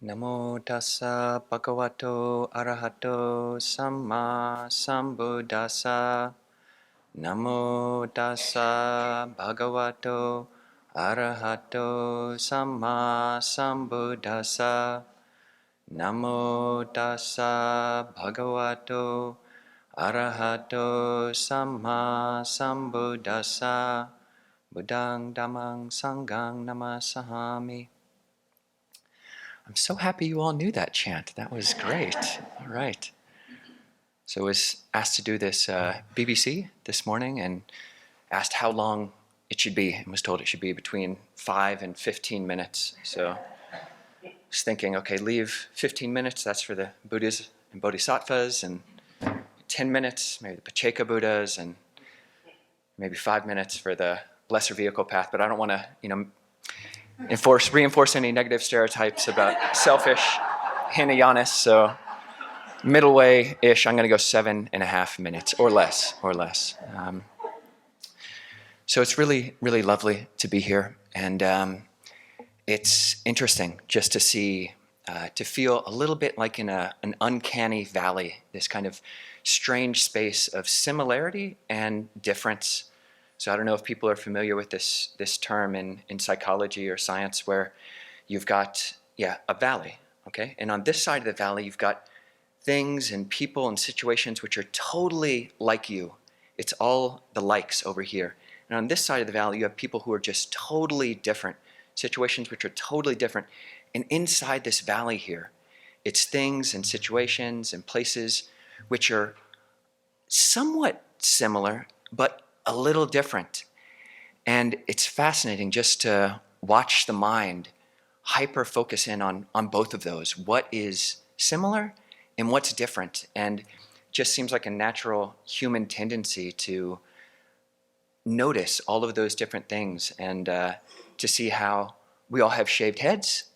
Namo tassa bhagavato arahato samma sambuddhassa. Namo tassa bhagavato arahato samma sambuddhassa. Namo tassa bhagavato arahato samma sambuddhassa. Buddhang dhammang sanghang namasahami. I'm so happy you all knew that chant. That was great. All right. So I was asked to do this BBC this morning and asked how long it should be, and was told it should be between 5 and 15 minutes. So I was thinking, okay, leave 15 minutes, that's for the Buddhas and Bodhisattvas, and 10 minutes, maybe the Pacceka Buddhas, and maybe 5 minutes for the lesser vehicle path. But I don't want to, reinforce any negative stereotypes about selfish Hinayanists. So middle way-ish, I'm going to go 7.5 minutes or less. So it's really, really lovely to be here. And it's interesting just to see, to feel a little bit like in an uncanny valley, this kind of strange space of similarity and difference. So I don't know if people are familiar with this term in psychology or science, where you've got, a valley, okay? And on this side of the valley, you've got things and people and situations which are totally like you. It's all the likes over here. And on this side of the valley, you have people who are just totally different, situations which are totally different. And inside this valley here, it's things and situations and places which are somewhat similar, but a little different. And it's fascinating just to watch the mind hyper focus in on both of those. What is similar and what's different? And just seems like a natural human tendency to notice all of those different things, and to see how we all have shaved heads,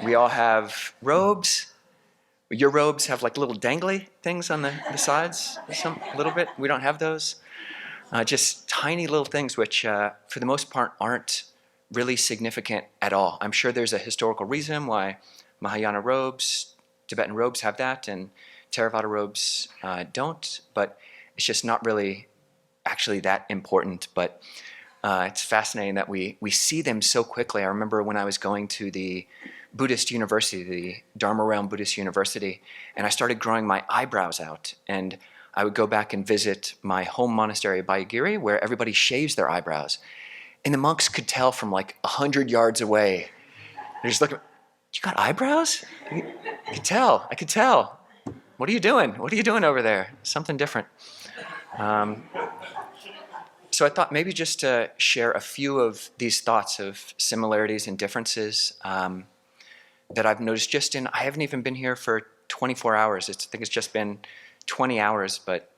we all have robes. Your robes have like little dangly things on the sides, a little bit. We don't have those. Just tiny little things which, for the most part, aren't really significant at all. I'm sure there's a historical reason why Mahayana robes, Tibetan robes have that, and Theravada robes don't, but it's just not really actually that important. But it's fascinating that we see them so quickly. I remember when I was going to the Buddhist university, the Dharma Realm Buddhist University, and I started growing my eyebrows out, and I would go back and visit my home monastery, Bayagiri, where everybody shaves their eyebrows. And the monks could tell from like 100 yards away. They're just looking, you got eyebrows? I could tell. What are you doing? What are you doing over there? Something different. So I thought maybe just to share a few of these thoughts of similarities and differences that I've noticed I haven't even been here for 24 hours. I think it's just been 20 hours, but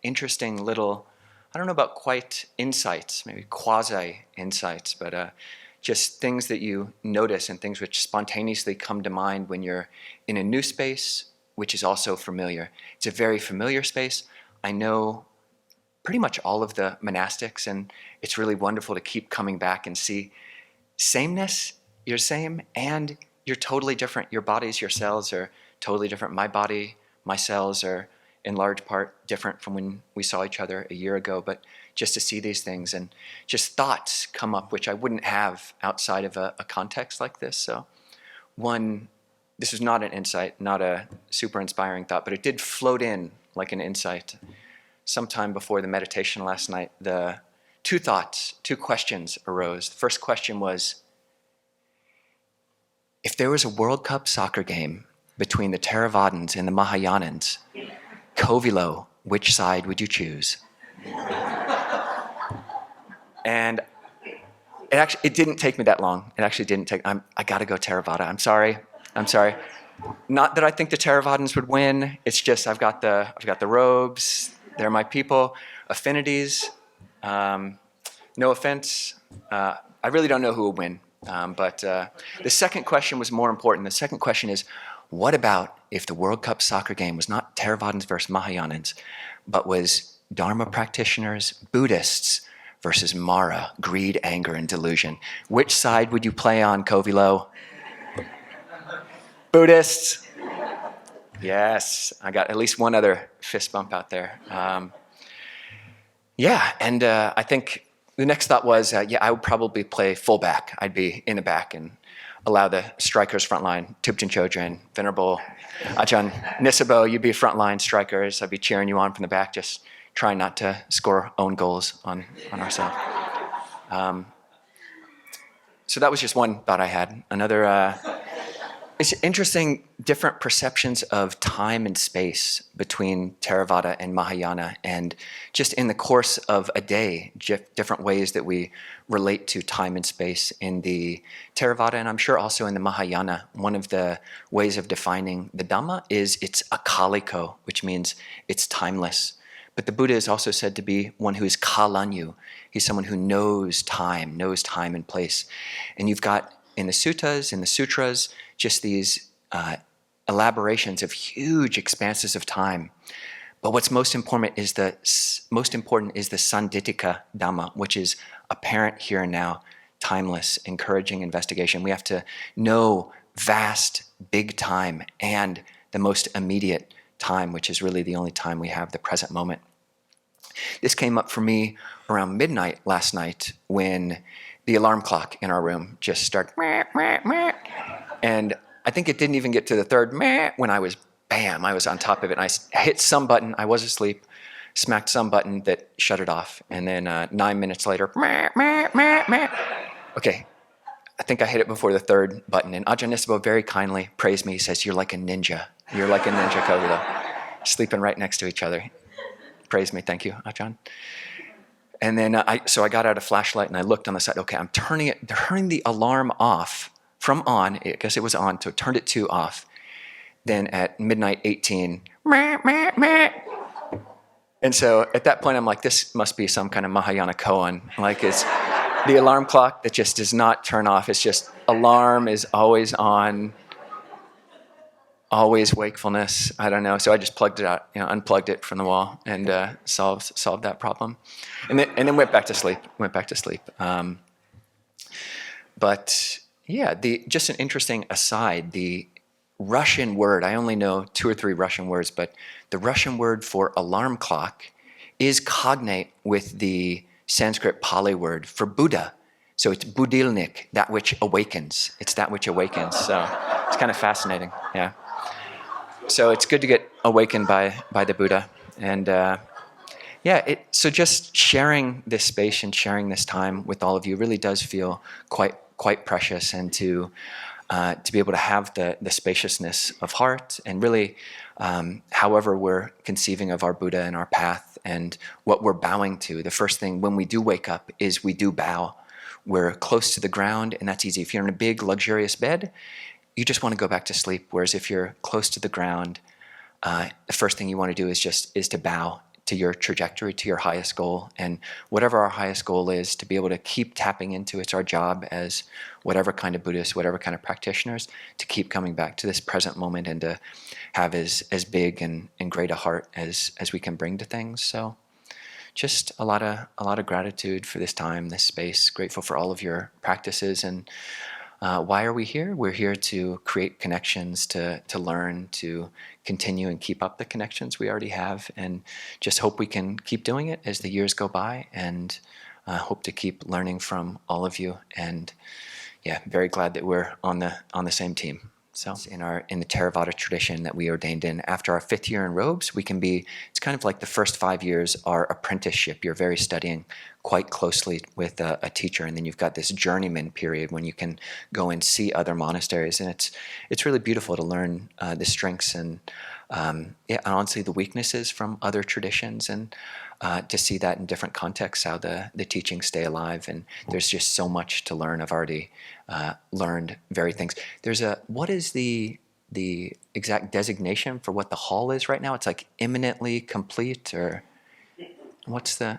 interesting little, I don't know about quite insights, maybe quasi-insights, but just things that you notice and things which spontaneously come to mind when you're in a new space, which is also familiar. It's a very familiar space. I know pretty much all of the monastics, and it's really wonderful to keep coming back and see sameness, you're same, and you're totally different. Your bodies, your cells are totally different. My body, my cells are in large part different from when we saw each other a year ago, but just to see these things and just thoughts come up which I wouldn't have outside of a context like this. So this was not an insight, not a super inspiring thought, but it did float in like an insight. Sometime before the meditation last night, the two questions arose. The first question was, if there was a World Cup soccer game between the Theravadins and the Mahayanans, Kovilo, which side would you choose? And it didn't take me that long. It actually didn't take, I gotta go Theravada. I'm sorry. Not that I think the Theravadins would win. It's just I've got the robes. They're my people. Affinities. No offense. I really don't know who will win. But the second question was more important. The second question is, what about if the World Cup soccer game was not Theravadins versus Mahayanans, but was Dharma practitioners, Buddhists versus Mara, greed, anger, and delusion? Which side would you play on, Kovilo? Buddhists. Yes, I got at least one other fist bump out there. And I think the next thought was, I would probably play fullback. I'd be in the back and allow the strikers frontline, Tubchen Chodron, Venerable Ajahn Nisabo, you'd be frontline strikers. I'd be cheering you on from the back, just trying not to score own goals on ourselves. So that was just one thought I had. Another, it's interesting, different perceptions of time and space between Theravada and Mahayana, and just in the course of a day, different ways that we relate to time and space in the Theravada, and I'm sure also in the Mahayana. One of the ways of defining the Dhamma is it's akaliko, which means it's timeless. But the Buddha is also said to be one who is kalanyu. He's someone who knows time and place. And you've got in the suttas, in the sutras, just these elaborations of huge expanses of time. But what's most important is the Sandittika Dhamma, which is apparent here and now, timeless, encouraging investigation. We have to know vast, big time and the most immediate time, which is really the only time we have, the present moment. This came up for me around midnight last night when the alarm clock in our room just started meh, meh, meh. And I think it didn't even get to the third meh when I was on top of it. And I hit some button, I was asleep, smacked some button that shut it off. And then 9 minutes later, meh, meh, meh, meh. Okay, I think I hit it before the third button. And Ajahn Nisabo very kindly praised me. He says, "You're like a ninja. You're like a ninja Koguro." Sleeping right next to each other. Praise me, thank you, Ajahn. And then I got out a flashlight and I looked on the side. Okay, I'm turning the alarm off from on. I guess it was on, so I turned it to off. Then at midnight 18, meh, meh, meh. And so at that point, I'm like, this must be some kind of Mahayana koan. Like it's the alarm clock that just does not turn off. It's just alarm is always on. Always wakefulness. I don't know. So I just plugged it out, unplugged it from the wall, and solved that problem, and then went back to sleep. But yeah, just an interesting aside. The Russian word. I only know 2 or 3 Russian words, but the Russian word for alarm clock is cognate with the Sanskrit Pali word for Buddha. So it's budilnik, that which awakens. It's that which awakens. So it's kind of fascinating. Yeah. So it's good to get awakened by the Buddha. And so just sharing this space and sharing this time with all of you really does feel quite precious, and to be able to have the spaciousness of heart, and really however we're conceiving of our Buddha and our path and what we're bowing to. The first thing when we do wake up is we do bow. We're close to the ground, and that's easy. If you're in a big, luxurious bed, you just want to go back to sleep. Whereas if you're close to the ground, the first thing you want to do is to bow to your trajectory, to your highest goal. And whatever our highest goal is, to be able to keep tapping into, it's our job as whatever kind of Buddhists, whatever kind of practitioners, to keep coming back to this present moment and to have as big and great a heart as we can bring to things. So just a lot of gratitude for this time, this space. Grateful for all of your practices. And why are we here? We're here to create connections, to learn, to continue and keep up the connections we already have, and just hope we can keep doing it as the years go by, and hope to keep learning from all of you. And yeah, very glad that we're on the same team. So in the Theravada tradition that we ordained in, after our 5th year in robes, it's kind of like the first 5 years are apprenticeship. You're very studying quite closely with a teacher, and then you've got this journeyman period when you can go and see other monasteries, and it's really beautiful to learn the strengths and honestly the weaknesses from other traditions, and to see that in different contexts, how the teachings stay alive. And there's just so much to learn. I've already learned varied things. What is the exact designation for what the hall is right now? It's like imminently complete, or what's the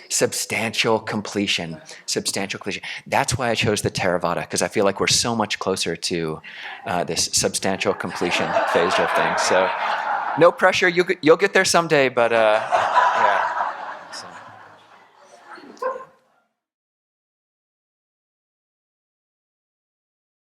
substantial completion? Substantial completion. That's why I chose the Theravada, because I feel like we're so much closer to this substantial completion phase of things. So no pressure. You'll get there someday, but